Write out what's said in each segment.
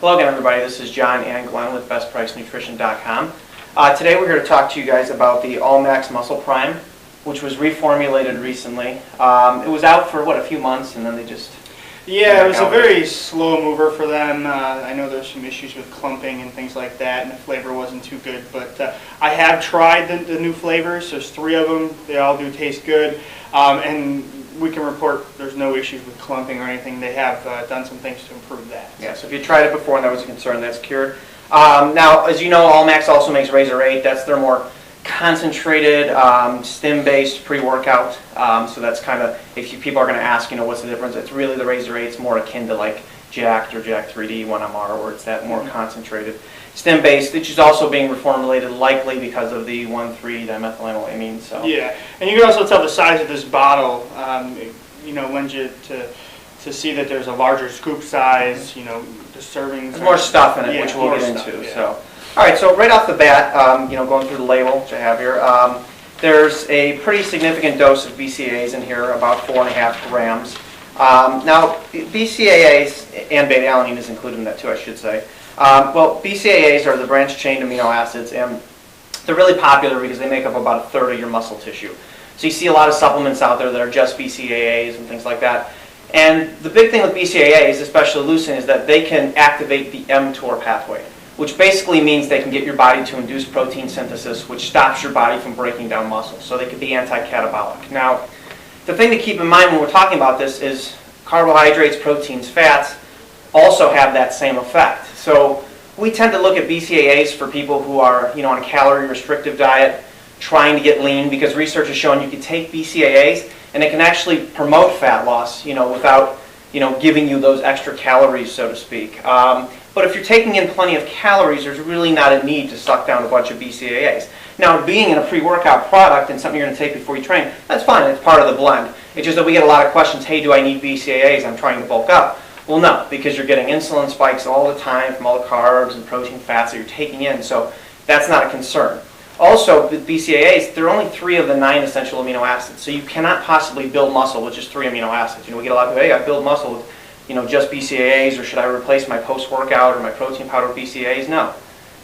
Hello again, everybody. This is John and Glenn with BestPriceNutrition.com. Today we're here to talk to you guys about the Allmax MusclePrime, which was reformulated recently. It was out for, a few months, and then they just... Yeah, it was a very slow mover for them. I know there's some issues with clumping and things like that, and the flavor wasn't too good. But I have tried the new flavors. There's 3 of them. They all do taste good. And we can report there's no issues with clumping or anything. They have done some things to improve that. Yeah, so if you tried it before and that was a concern, that's cured. Now, as you know, Allmax also makes Razor 8. That's their more concentrated, stim-based pre-workout. So that's kind of, if people are going to ask, what's the difference? It's really the Razor 8. It's more akin to like Jacked or Jack 3D 1MR, where it's that more concentrated stim-based, which is also being reformulated likely because of the 1,3-dimethylamine. So yeah, and you can also tell the size of this bottle. Lends you to see that there's a larger scoop size. The servings. There's more stuff in it, which we'll get into. Yeah. So. All right, so right off the bat, going through the label, which I have here, there's a pretty significant dose of BCAAs in here, about 4.5 grams. Now, BCAAs and beta-alanine is included in that too, I should say. BCAAs are the branched-chain amino acids, and they're really popular because they make up about 1/3 of your muscle tissue. So you see a lot of supplements out there that are just BCAAs and things like that. And the big thing with BCAAs, especially leucine, is that they can activate the mTOR pathway, which basically means they can get your body to induce protein synthesis, which stops your body from breaking down muscle. So they can be anti-catabolic. Now, the thing to keep in mind when we're talking about this is carbohydrates, proteins, fats also have that same effect. So we tend to look at BCAAs for people who are, on a calorie-restrictive diet, trying to get lean, because research has shown you can take BCAAs and it can actually promote fat loss, without, giving you those extra calories, so to speak. But if you're taking in plenty of calories, there's really not a need to suck down a bunch of BCAAs. Now, being in a pre-workout product and something you're going to take before you train, that's fine. It's part of the blend. It's just that we get a lot of questions, hey, do I need BCAAs? I'm trying to bulk up. Well, no, because you're getting insulin spikes all the time from all the carbs and protein fats that you're taking in, so that's not a concern. Also, with BCAAs, there are only 3 of the 9 essential amino acids, so you cannot possibly build muscle with just 3 amino acids. We get a lot of people, hey, I build muscle with just BCAAs, or should I replace my post-workout or my protein powder with BCAAs? No,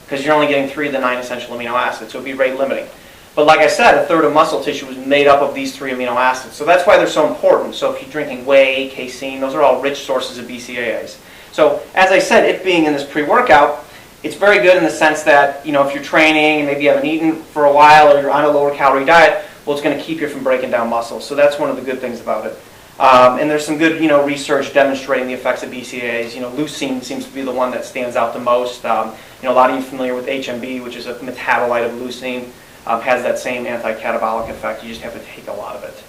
because you're only getting 3 of the 9 essential amino acids, so it would be rate limiting. But like I said, 1/3 of muscle tissue is made up of these 3 amino acids, so that's why they're so important. So if you're drinking whey, casein, those are all rich sources of BCAAs. So as I said, it being in this pre-workout, it's very good in the sense that, if you're training and maybe you haven't eaten for a while or you're on a lower calorie diet, well, it's going to keep you from breaking down muscle. So that's one of the good things about it. And there's some good, research demonstrating the effects of BCAAs. Leucine seems to be the one that stands out the most. A lot of you are familiar with HMB, which is a metabolite of leucine, has that same anti-catabolic effect. You just have to take a lot of it.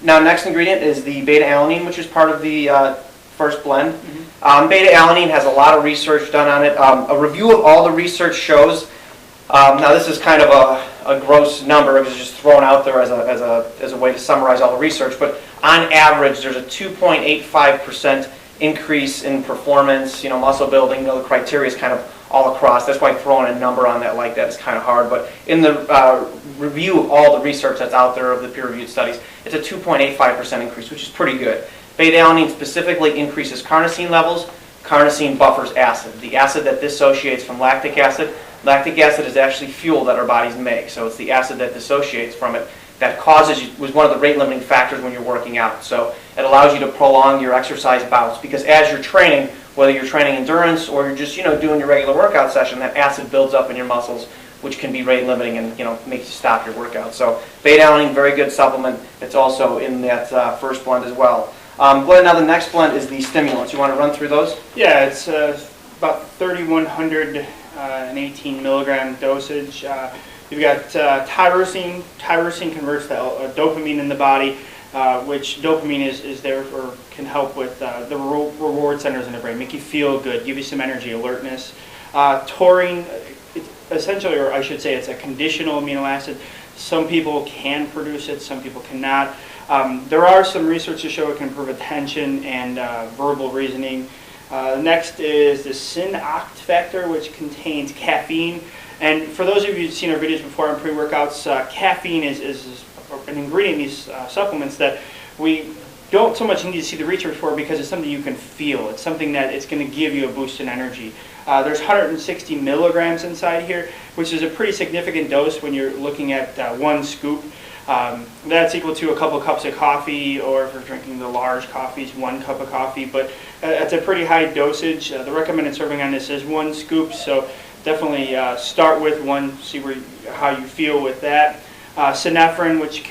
Now, next ingredient is the beta-alanine, which is part of the first blend. Beta-alanine has a lot of research done on it. A review of all the research shows, now this is kind of a gross number, it was just thrown out there as a way to summarize all the research, but on average there's a 2.85% increase in performance, muscle building. The criteria is kind of all across. That's why throwing a number on that like that is kind of hard, but in the review of all the research that's out there of the peer-reviewed studies, it's a 2.85% increase, which is pretty good. Beta-alanine specifically increases carnosine levels. Carnosine buffers acid, the acid that dissociates from lactic acid. Lactic acid is actually fuel that our bodies make, so it's the acid that dissociates from it that was one of the rate-limiting factors when you're working out. So it allows you to prolong your exercise bouts, because as you're training, whether you're training endurance or you're just doing your regular workout session, that acid builds up in your muscles, which can be rate-limiting and makes you stop your workout. So beta-alanine, very good supplement. It's also in that first blend as well. Glenn, now the next blend is the stimulants. You want to run through those? Yeah, it's about 3,118 milligram dosage. You've got tyrosine. Tyrosine converts to dopamine in the body, which dopamine is there for, can help with the reward centers in the brain, make you feel good, give you some energy, alertness. Taurine, essentially, or I should say, it's a conditional amino acid. Some people can produce it, some people cannot. There are some research to show it can improve attention and verbal reasoning. Next is the SYN-OCT factor, which contains caffeine. And for those of you who've seen our videos before on pre-workouts, caffeine is an ingredient in these supplements that we don't so much need to see the research for because it's something you can feel. It's something that it's going to give you a boost in energy. There's 160 milligrams inside here, which is a pretty significant dose when you're looking at 1 scoop. That's equal to a couple cups of coffee, or if you're drinking the large coffees, 1 cup of coffee. But it's a pretty high dosage. The recommended serving on this is 1 scoop, so definitely start with 1, see how you feel with that. Synephrine, which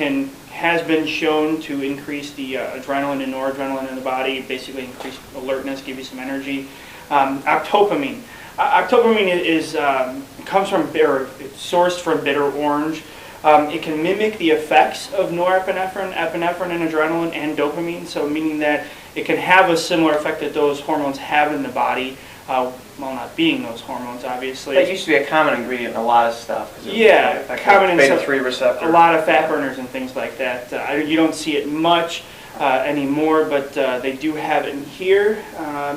has been shown to increase the adrenaline and noradrenaline in the body, basically increase alertness, give you some energy. Octopamine. Octopamine comes from it's sourced from bitter orange. It can mimic the effects of norepinephrine, epinephrine, and adrenaline and dopamine, so meaning that it can have a similar effect that those hormones have in the body, while not being those hormones, obviously. That used to be a common ingredient in a lot of stuff. Yeah, common in beta-3 receptor. A lot of fat burners and things like that. You don't see it much anymore, but they do have it in here.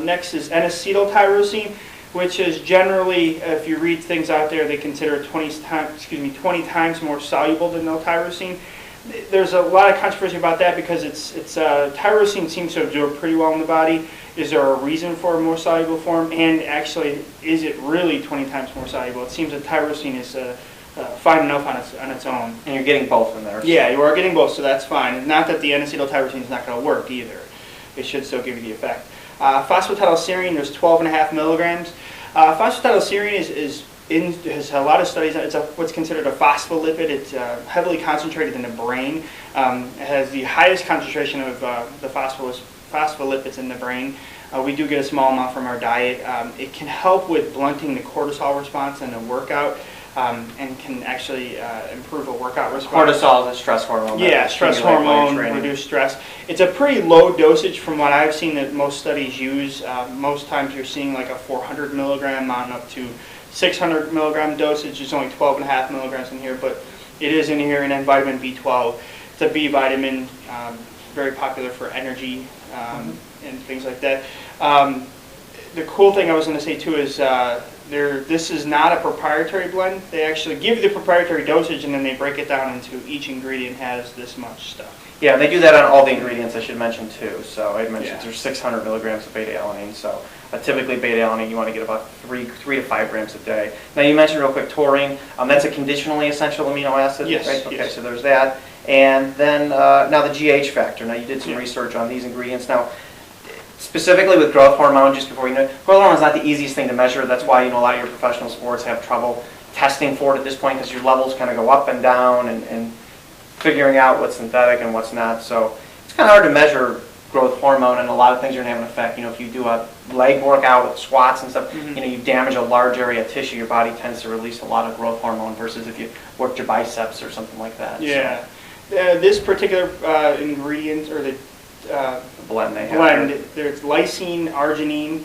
Next is N-acetyltyrosine, which is generally, if you read things out there, they consider 20 times more soluble than L-tyrosine. There's a lot of controversy about that because tyrosine seems to absorb pretty well in the body. Is there a reason for a more soluble form? And actually, is it really 20 times more soluble? It seems that tyrosine is fine enough on its own. And you're getting both in there. So. Yeah, you are getting both, so that's fine. Not that the N-acetyltyrosine is not going to work either. It should still give you the effect. Phosphatidylserine, there's 12.5 milligrams. Phosphatidylserine has a lot of studies. It's what's considered a phospholipid. It's heavily concentrated in the brain. It has the highest concentration of the phospholipids in the brain. We do get a small amount from our diet. It can help with blunting the cortisol response in a workout, and can actually improve a workout response. Cortisol is a stress hormone. Yeah, stress hormone, reduce stress. It's a pretty low dosage from what I've seen that most studies use. Most times you're seeing like a 400 milligram on up to 600 milligram dosage. There's only 12.5 milligrams in here, but it is in here. And then vitamin B12. It's a B vitamin, very popular for energy and things like that. The cool thing I was going to say too is this is not a proprietary blend. They actually give you the proprietary dosage and then they break it down into each ingredient has this much stuff. Yeah, they do that on all the ingredients, I should mention too. So I mentioned there's 600 milligrams of beta-alanine. So typically beta-alanine you want to get about 3 to 5 grams a day. Now you mentioned real quick taurine. That's a conditionally essential amino acid, yes, right? Okay, yes. so there's that. And then now the GH factor. Now you did some research on these ingredients. Now specifically with growth hormone, just before you know, growth hormone is not the easiest thing to measure. That's why a lot of your professional sports have trouble testing for it at this point because your levels kind of go up and down and figuring out what's synthetic and what's not. So it's kind of hard to measure growth hormone, and a lot of things are going to have an effect. If you do a leg workout with squats and stuff, you damage a large area of tissue, your body tends to release a lot of growth hormone versus if you worked your biceps or something like that. Yeah. So. This particular ingredient, or the blend they have. There's lysine, arginine.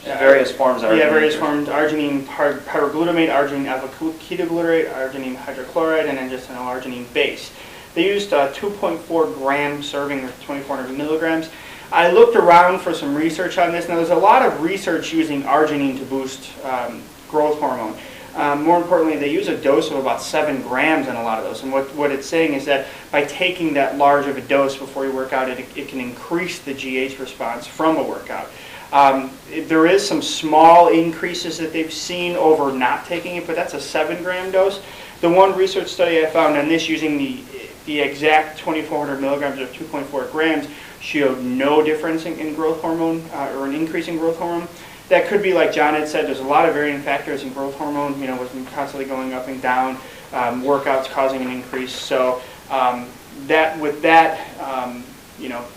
Various forms of arginine. Yeah, various forms. Arginine pyroglutamate, arginine alpha-ketoglutarate, arginine hydrochloride, and then just an L-arginine base. They used a 2.4 gram serving with 2,400 milligrams. I looked around for some research on this. Now, there's a lot of research using arginine to boost growth hormone. More importantly, they use a dose of about 7 grams in a lot of those. And what it's saying is that by taking that large of a dose before you work out, it can increase the GH response from a workout. There is some small increases that they've seen over not taking it, but that's a 7-gram dose. The one research study I found on this using the exact 2,400 milligrams or 2.4 grams showed no difference in growth hormone or an increase in growth hormone. That could be, like John had said, there's a lot of varying factors in growth hormone, with constantly going up and down, workouts causing an increase. So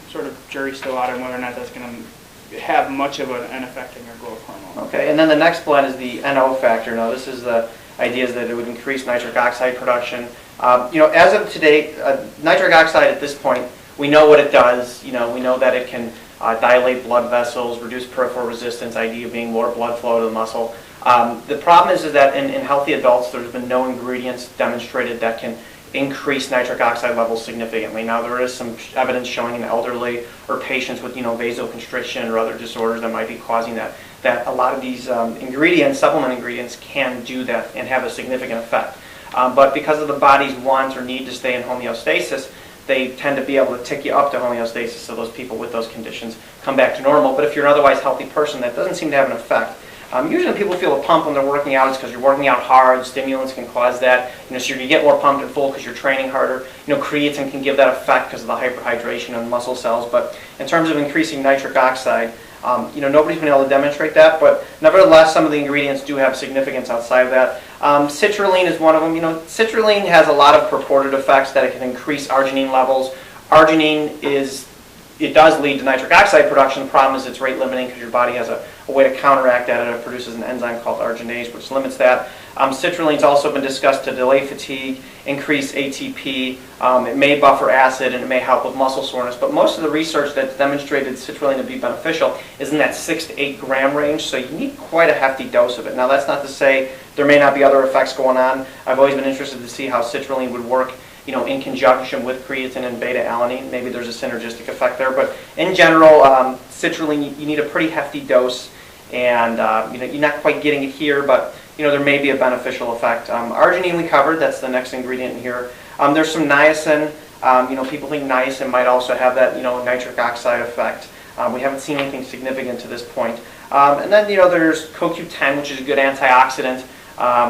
sort of jury's still out on whether or not that's going to have much of an effect on your growth hormone. Okay, and then the next blend is the NO factor. Now this is the idea is that it would increase nitric oxide production. As of today, nitric oxide at this point, we know what it does. We know that it can dilate blood vessels, reduce peripheral resistance, idea being more blood flow to the muscle. The problem is that in healthy adults, there's been no ingredients demonstrated that can increase nitric oxide levels significantly. Now, there is some evidence showing in elderly or patients with vasoconstriction or other disorders that might be causing that a lot of these ingredients, supplement ingredients, can do that and have a significant effect. But because of the body's want or need to stay in homeostasis, they tend to be able to tick you up to homeostasis, so those people with those conditions come back to normal. But if you're an otherwise healthy person, that doesn't seem to have an effect. Usually when people feel a pump when they're working out, it's because you're working out hard. Stimulants can cause that. So you get more pumped and full because you're training harder. Creatine can give that effect because of the hyperhydration of muscle cells. But in terms of increasing nitric oxide, nobody's been able to demonstrate that. But nevertheless, some of the ingredients do have significance outside of that. Citrulline is one of them. Citrulline has a lot of purported effects that it can increase arginine levels. Arginine it does lead to nitric oxide production. The problem is it's rate limiting because your body has a way to counteract that, and it produces an enzyme called arginase, which limits that. Citrulline's also been discussed to delay fatigue, increase ATP. It may buffer acid, and it may help with muscle soreness. But most of the research that's demonstrated citrulline to be beneficial is in that 6 to 8 gram range, so you need quite a hefty dose of it. Now, that's not to say there may not be other effects going on. I've always been interested to see how citrulline would work in conjunction with creatine and beta-alanine. Maybe there's a synergistic effect there. But in general, citrulline, you need a pretty hefty dose, and you're not quite getting it here, but there may be a beneficial effect. Arginine we covered. That's the next ingredient in here. There's some niacin. People think niacin might also have that nitric oxide effect. We haven't seen anything significant to this point. And then there's CoQ10, which is a good antioxidant.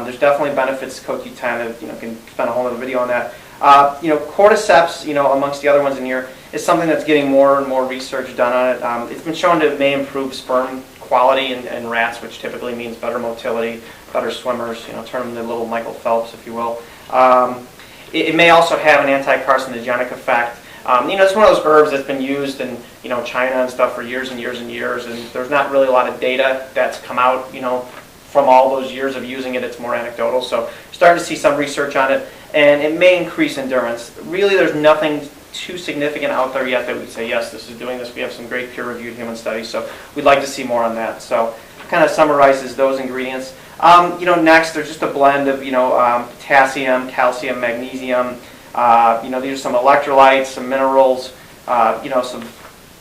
There's definitely benefits to CoQ10. Can spend a whole other video on that. Cordyceps, amongst the other ones in here, is something that's getting more and more research done on it. It's been shown to may improve sperm quality in rats, which typically means better motility, better swimmers, turn them into little Michael Phelps, if you will. It may also have an anti-carcinogenic effect. It's one of those herbs that's been used in China and stuff for years and years and years, and there's not really a lot of data that's come out from all those years of using it. It's more anecdotal, so starting to see some research on it, and it may increase endurance. Really, there's nothing too significant out there yet that we'd say, yes, this is doing this. We have some great peer-reviewed human studies, so we'd like to see more on that. So it kind of summarizes those ingredients. Next, there's just a blend of, potassium, calcium, magnesium. These are some electrolytes, some minerals, some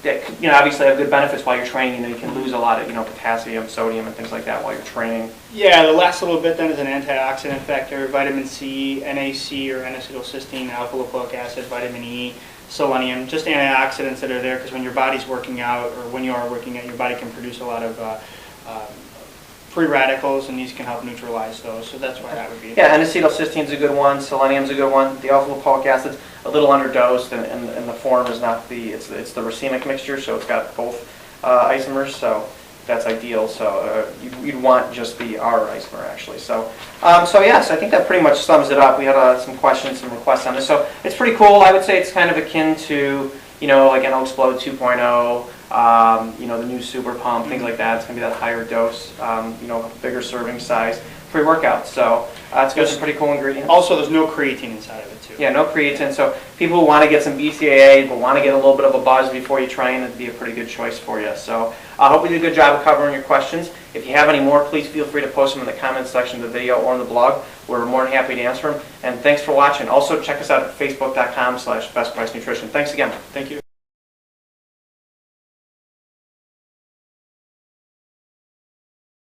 that obviously have good benefits while you're training. You can lose a lot of potassium, sodium, and things like that while you're training. Yeah, the last little bit then is an antioxidant factor: vitamin C, NAC or N-acetylcysteine, alpha-lipoic acid, vitamin E, selenium. Just antioxidants that are there because when your body's working out, or when you are working out, your body can produce a lot of free radicals, and these can help neutralize those. So that's why that would be. Yeah, N-acetylcysteine is a good one. Selenium is a good one. The alpha-lipoic acid a little underdosed, and the form is not it's the racemic mixture, so it's got both isomers, so that's ideal. So you'd want just the R isomer actually. So yes, I think that pretty much sums it up. We had some questions, some requests on this, so it's pretty cool. I would say it's kind of akin to like an Explode 2.0. The new Super Pump, things like that. It's going to be that higher dose, bigger serving size pre-workout. So it's got some pretty cool ingredients. Also, there's no creatine inside of it too. Yeah, no creatine. So people who want to get some BCAAs but want to get a little bit of a buzz before you train, it'd be a pretty good choice for you. So I hope we did a good job of covering your questions. If you have any more, please feel free to post them in the comments section of the video or on the blog. We're more than happy to answer them. And thanks for watching. Also, check us out at facebook.com/BestPriceNutrition. Thanks again. Thank you.